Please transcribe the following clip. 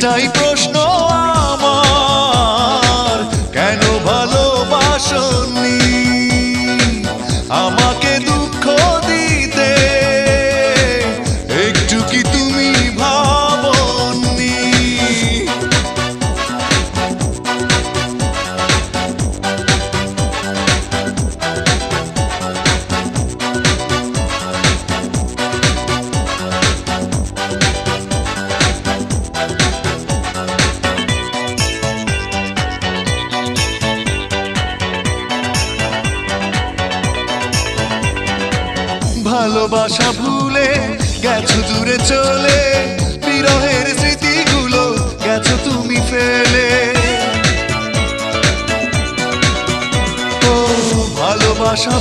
একটাই প্রশ্ন আমার, কেন ভালোবাসনি আমাকে দুঃখ দিতে? একটু কি তুমি ভাবনি? ভালোবাসা ভুলে গেছো দূরে চলে, বিরহের স্মৃতিগুলো গেছো তুমি ফেলে। ও ভালোবাসা